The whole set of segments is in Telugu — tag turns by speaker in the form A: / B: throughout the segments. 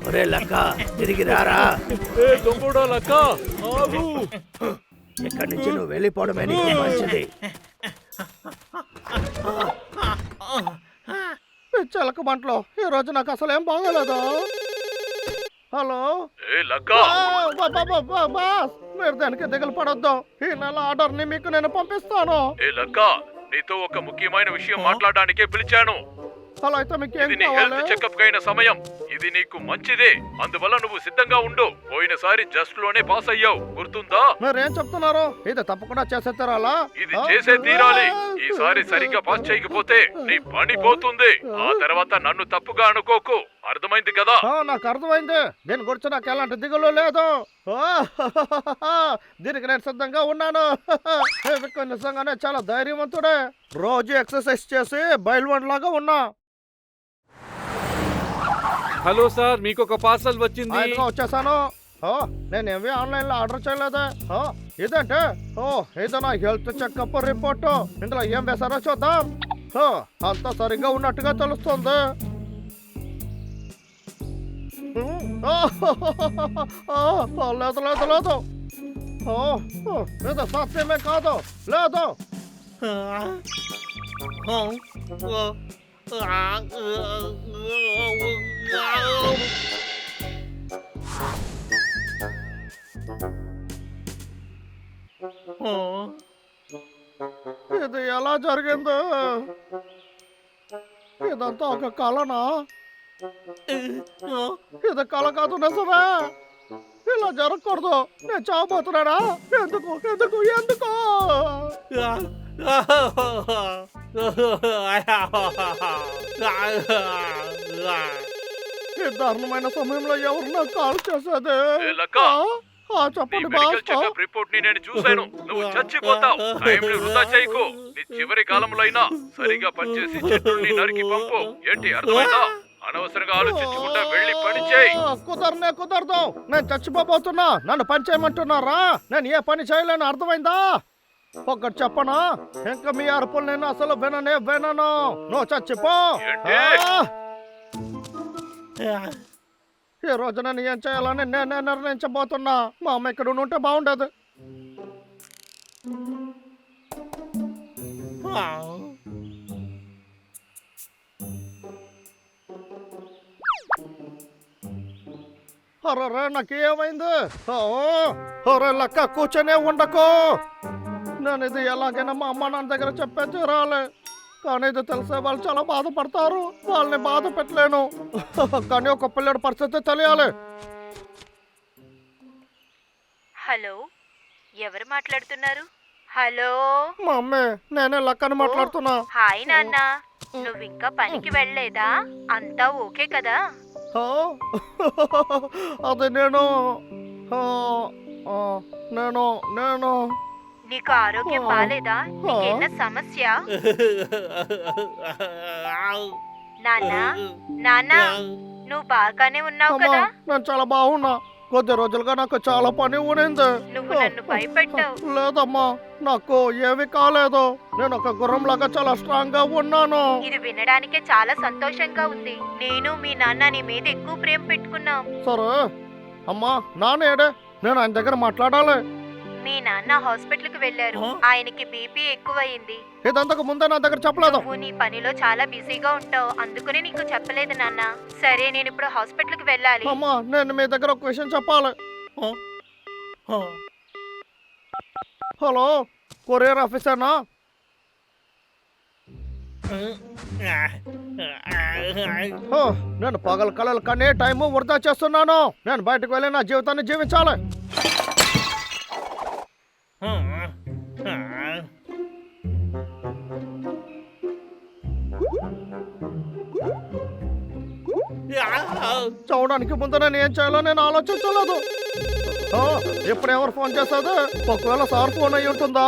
A: ఒరే లక్క తిరిగి రారా.
B: దొంగోడా లక్క ఆగు.
A: ఇక్కడి నుంచి నువ్వు వెళ్ళిపోవడమే నీకు మంచిది.
C: చిలక మంటలో ఈ రోజు నాకు అసలు ఏం బాగోలేదు. హలో బాస్, మీరు దానికి దిగులు పడొద్దు. ఈ నెల ఆర్డర్ ని మీకు నేను పంపిస్తాను.
B: నీతో ఒక ముఖ్యమైన విషయం మాట్లాడడానికే పిలిచాను.
C: అలా అయితే మీకు ఏం
B: ఇది నీ హెల్త్ చెకప్ కైన సమయం. ఇది నీకు మంచిదే, అందువల్ల నువ్వు సిద్ధంగా ఉండు. పోయినసారి జస్ట్ లోనే పాస్ అయ్యావు, గుర్తుందా?
C: మీరేం చెప్తున్నారు? ఇది తప్పకుండా చేసే తీరాలా?
B: ఇది చేసే తీరాలి. ఈసారి సరిగ్గా పాస్ చేయకపోతే నీ పని పోతుంది. ఆ తర్వాత నన్ను తప్పుగా అనుకోకు, అర్థమైంది కదా?
C: నాకు అర్థమైంది. దీని గురించి నాకు ఎలాంటి దిగులు లేదు. దీనికి నేను సిద్ధంగా ఉన్నాను. నిజంగానే చాలా ధైర్యవంతుడే. రోజు ఎక్సర్సైజ్ చేసి బయలువన్ లాగా ఉన్నా.
B: హలో సార్, మీకు ఒక పార్సల్ వచ్చింది.
C: వచ్చేసాను. నేను ఏమి ఆన్లైన్ లో ఆర్డర్ చేయలేదే. ఇదంటే ఇది నా హెల్త్ చెకప్ రిపోర్ట్. ఇందులో ఏం వేసారో చూద్దాం. అంతా సరిగ్గా ఉన్నట్టుగా తెలుస్తుంది. లేదు లేదు లేదు, ఇది సత్యమే కాదు. లేదు, ఇది ఎలా జరిగింది? ఇదంతా ఒక కళనా? ఇది కళ కాదు, నిజమే. ఇలా జరగకూడదు. నేను చావబోతున్నాడా? ఎందుకు ఎందుకు ఎందుకు? ఈ దారుణమైన సమయంలో ఎవరు నాకు కాల్ చేసేది? చెప్పండి బాస్.
B: రిపోర్ట్ ని నేను చూశాను. నువ్వు చచ్చిపోతావు. టైంని వృధా చేయకు. నీ చివరి కాలంలో అయినా సరిగా పనిచేసి చెట్టుని నరికి పంపు. ఏంటి, అర్థమైందా? అనవసరంగా ఆలోచించకుండా వెళ్ళి పని చేయి.
C: కుదరదు. నేను చచ్చిపోతున్నా. నన్ను పని చేయమంటున్నారా? నేను ఏ పని చేయలేను, అర్థమైందా? ఒక్కటి చెప్పనా, ఇంకా మీ అరుపులు నేను అసలు వినను. నువ్వు చచ్చిపో. ఈ రోజు నేను ఏం చేయాలని నేనే నిర్ణయించబోతున్నా. మా అమ్మ ఇక్కడ ఉంటే బాగుండదు. అరే నాకు ఏమైంది? ఒరే లక్క, కూర్చొనే ఉండకు. నేను ఇది ఎలాగైనా మా అమ్మ నాన్న దగ్గర చెప్పే తీరాలి. కానీ ఇది తెలిసే వాళ్ళు చాలా బాధపడతారు. వాళ్ళని బాధ పెట్టలేను. కానీ ఒక పిల్లడి పరిస్థితి తెలియాలి.
D: హలో, ఎవరు మాట్లాడుతున్నారు? హలో,
C: మా అమ్మే, నేనే లక్కని మాట్లాడుతున్నా.
D: హాయ్ నాన్న, నువ్వు ఇంకా పనికి వెళ్ళలేదా? అంతా ఓకే కదా?
C: అది నేను
D: నీకు ఆరోగ్యం బాలేదా? నీకేనా సమస్య? నాన్న, నువ్వు బాగానే ఉన్నావు కదా?
C: నేను చాలా బాగున్నా. కొద్ది రోజులుగా నాకు చాలా పని ఉనింది.
D: నువ్వు నన్ను భయపెట్టావు.
C: లేదమ్మా, నాకు ఏమి కాలేదు. నేను ఒక గుర్రం లాగా చాలా స్ట్రాంగ్ గా ఉన్నాను.
D: ఇది వినడానికే చాలా సంతోషంగా ఉంది. నేను మీ నాన్న నీ మీద ఎక్కువ ప్రేమ పెట్టుకున్నాం.
C: సరే అమ్మా, నాన్న ఏడే? నేను ఆయన దగ్గర మాట్లాడాలి.
D: మీ నాన్న హాస్పిటల్ కి వెళ్ళారు. ఆయనకి బీపీ ఎక్కువయింది.
C: ఇదంతకు ముందే నా దగ్గర చెప్పలేదు.
D: నువ్వు నీ పనిలో చాలా బిజీగా ఉంటావు, అందుకనే నీకు చెప్పలేదు నాన్న. సరే, నేను ఇప్పుడు హాస్పిటల్ కి వెళ్ళాలి.
C: అమ్మా, నేను మీ దగ్గర ఒక విషయం చెప్పాలి. హలో, కొరియర్ ఆఫీసర్నా? నేను పగల కళలు కనే టైము వృధా చేస్తున్నాను. నేను బయటకు వెళ్ళి నా జీవితాన్ని జీవించాలి. చూడడానికి ముందు నేను ఏం చేయాలో నేను ఆలోచించలేదు. ఇప్పుడు ఎవరు ఫోన్ చేసేది? ఒకవేళ సార్ ఫోన్ అయ్యి ఉంటుందా?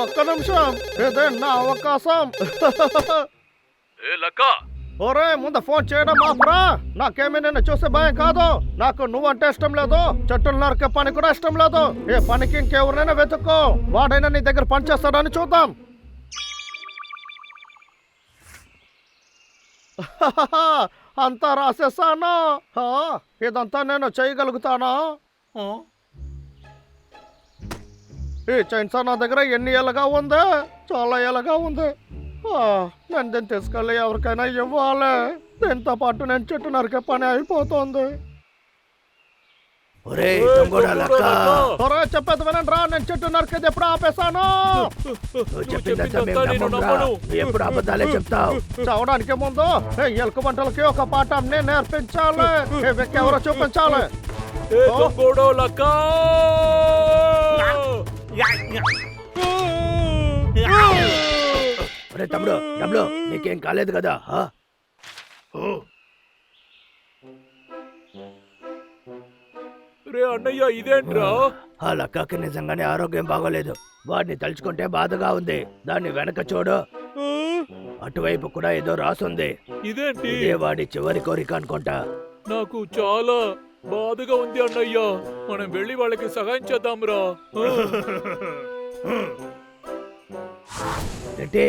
C: ఒక్క నిమిషం, ఇదే నా అవకాశం. ఒరే, ముందు ఫోన్ చేయడం మాత్రా. నాకేమీ నిన్ను చూసే భయం కాదు. నాకు నువ్వంటే ఇష్టం లేదు. చెట్టులు నరికే పని కూడా ఇష్టం లేదు. ఏ పనికి ఇంకెవరినైనా వెతుక్కో. వాడైనా నీ దగ్గర పని చేస్తాడని చూద్దాం. అంతా రాసేసాను. ఇదంతా నేను చేయగలుగుతానా? ఈ చైన్సా నా దగ్గర ఎన్ని ఏళ్ళగా ఉంది? చాలా ఏళ్ళగా ఉంది. నేను దీన్ని తీసుకెళ్ళి ఎవరికైనా ఇవ్వాలి. దీంతో పాటు నేను చెట్టు నరికే పని అయిపోతుంది.
A: ఒరేయ్ దొంగోడా లక్క,
C: త్వరగా చెప్పేది వినండి రా. నేను చెట్టు నరికేది ఎప్పుడు ఆపేశాను?
A: నువ్వు చెప్పిందంతా మేము నమ్మమురా. నువ్వు ఎప్పుడు అబద్ధాలే చెప్తావు.
C: చావడానికి ముందు ఎలుక వంటలకి ఒక పాఠం నేను నేర్పించాలి. ఎవరో చూపించాలి.
A: ఒరే తమ్ముడు, డబ్బులు నీకేం కాలేదు కదా?
E: రే అన్నయ్య, ఇదేంట్రా?
A: ఆ లక్కకి నిజంగానే ఆరోగ్యం బాగోలేదు. వాడిని తలుచుకుంటే బాధగా ఉంది. దాన్ని వెనక చూడు, అటువైపు కూడా ఏదో రాసుంది.
E: ఇదేంటి?
A: ఇదే వాడి చివరి కోరిక అనుకుంటా.
E: నాకు చాలా బాధగా ఉంది అన్నయ్య. మనం వెళ్ళి వాళ్ళకి సహాయం చేద్దాంరా.
A: ఏంటి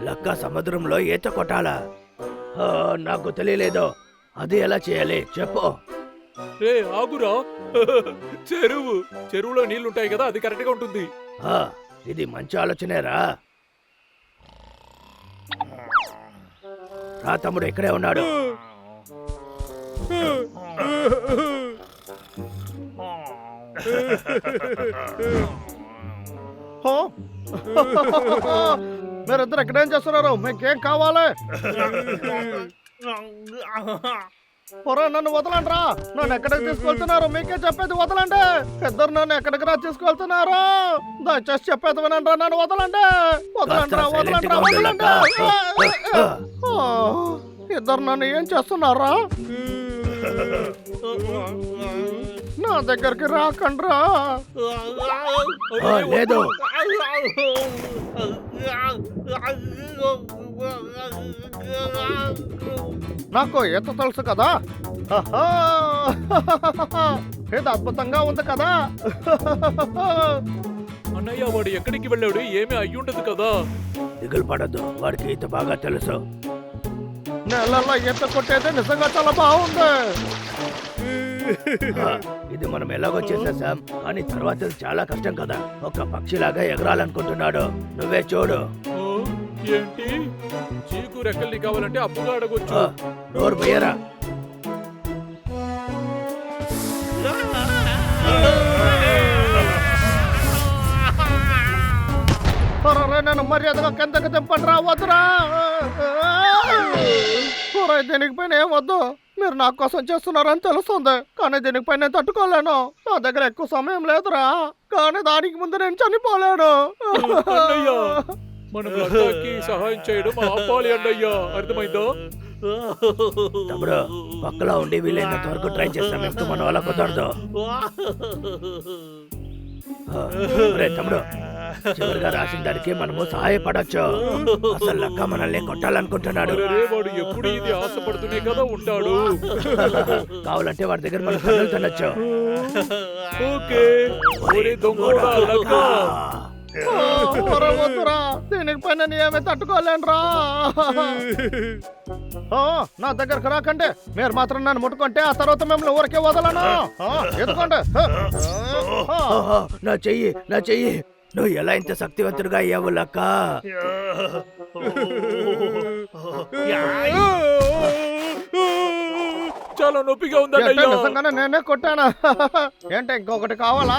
A: లక్క సముద్రంలో ఈత కొట్టాలా? నాకు తెలియలేదు. అది ఎలా చేయాలి చెప్పు.
E: రే ఆగురా. చెరువులో నీళ్లుంటాయి కదా, అది కరెక్ట్ గా ఉంటుంది.
A: ఇది మంచి ఆలోచనేరా. రా తమ్ముడు, ఇక్కడే ఉన్నాడు.
C: మీరిద్దరు ఎక్కడేం చేస్తున్నారు? మీకేం కావాలి? నన్ను వదలండి రా. నన్ను ఎక్కడికి తీసుకెళ్తున్నారు? మీకే చెప్పేది వదలండి. ఇద్దరు నన్ను ఎక్కడికి రా తీసుకెళ్తున్నారు? దయచేసి చెప్పేది వినండి రా. నన్ను వదలండి. వదలండి రా, వదలండి రా, వదలండి. ఇద్దరు నన్ను ఏం చేస్తున్నారా? నా దగ్గరికి రాకండ్రా.
A: లేదు,
C: నాకు ఎంత తెలుసు కదా. ఇది అద్భుతంగా ఉంది కదా.
E: అన్నయ్య, వాడు ఎక్కడికి వెళ్ళాడు? ఏమీ అయ్యుండదు కదా.
A: దిగులు పడద్దు, వాడికి ఈత బాగా తెలుసు.
C: నెలల్లో ఈత కొట్టేది నిజంగా చాలా బాగుంది.
A: ఇది మనం ఎలాగో చేసేసాం, కానీ తర్వాత ఇది చాలా కష్టం కదా. ఒక పక్షిలాగా ఎగరాలనుకుంటున్నాడు. నువ్వే చూడు.
E: ఏంటి? చీకు రెక్కల్ని కావాలంటే అప్పుగా అడగొచ్చు.
A: నోరు పోయరా.
C: నేను మర్యాదగా కిందకి దింపండి రా. వద్దురా. దీనికి పైన ఏం వద్దు. మీరు నా కోసం చేస్తున్నారని తెలుస్తుంది, కానీ దీనిపై నేను తట్టుకోలేను. నా దగ్గర ఎక్కువ సమయం లేదురా, కానీ దానికి ముందు నేను చనిపోలేను.
E: మనం లక్కకి సహాయం చేయడం ఆపాలి అన్నయ్య, అర్థమైందా?
A: తమ్ముడు, పక్కలో ఉండి వీలైనంత వరకు ట్రై చేస్తాం. ఇంకా మన వాళ్ళ కుదరదు. తమ్ముడు, చివరిగా రాసిన దానికి మనము సహాయపడచ్చు. అసలు లక్క మనల్ని కొట్టాలనుకుంటున్నాడు.
E: వాడు ఎప్పుడు ఇది ఆశపడుతూనే కదా ఉంటాడు.
A: కావాలంటే వాడి దగ్గర మనం కన్నులు తినొచ్చు.
E: ఓకే. ఒరే దొంగోడా లక్క,
C: వద్దురా. దీనికి పైన ఏమీ తట్టుకోలేనురా. నా దగ్గరకు రాకండి. మీరు మాత్రం నన్ను ముట్టుకుంటే ఆ తర్వాత మిమ్మల్ని ఊరికే వదలను. ఎందుకంటే
A: నా చెయ్యి, నా చెయ్యి. నువ్వు ఎలా ఇంత శక్తివంతుడిగా అయ్యావు లక్క?
E: చాలా నొప్పిగా ఉందండి.
C: నిజంగానే నేనే కొట్టానా? ఏంటి ఇంకొకటి కావాలా?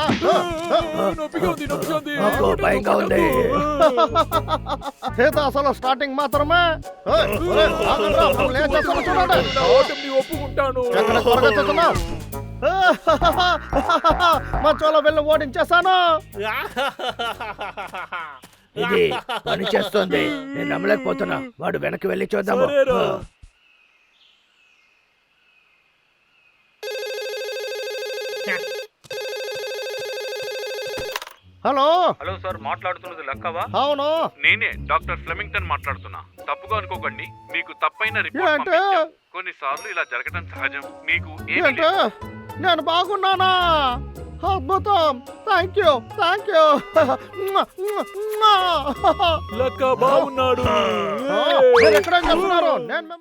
E: నొప్పిగా ఉంది, నొప్పిగా ఉంది.
A: నాకు భయంగా ఉంది.
C: ఏదో అసలు స్టార్టింగ్ మాత్రమే.
E: ఒప్పుకుంటాను.
C: మంచోలో వెళ్ళి ఓడించేశాను.
A: ఇది పని చేస్తుంది. నేను నమ్మలేకపోతున్నా. వాడు వెనక్కి వెళ్ళి చూద్దాము.
C: హలో
B: హలో సార్, మాట్లాడుతున్నది లక్కవా?
C: అవును,
B: నేనే డాక్టర్ ఫ్లెమింగ్టన్ మాట్లాడుతున్నా. తప్పుగా అనుకోకండి, మీకు తప్పైన
C: ఏంటి?
B: రిపోర్ట్ పంపించాం. కొన్నిసార్లు ఇలా జరగడం సహజం. మీకు ఏమీ
C: ఏంటి?
B: లేదు.
C: నేను బాగున్నానా? అద్భుతం. Thank you, thank you.
E: లక్క బాగున్నాడు.
C: మీరు ఎక్కడేం చేస్తున్నారు? నేను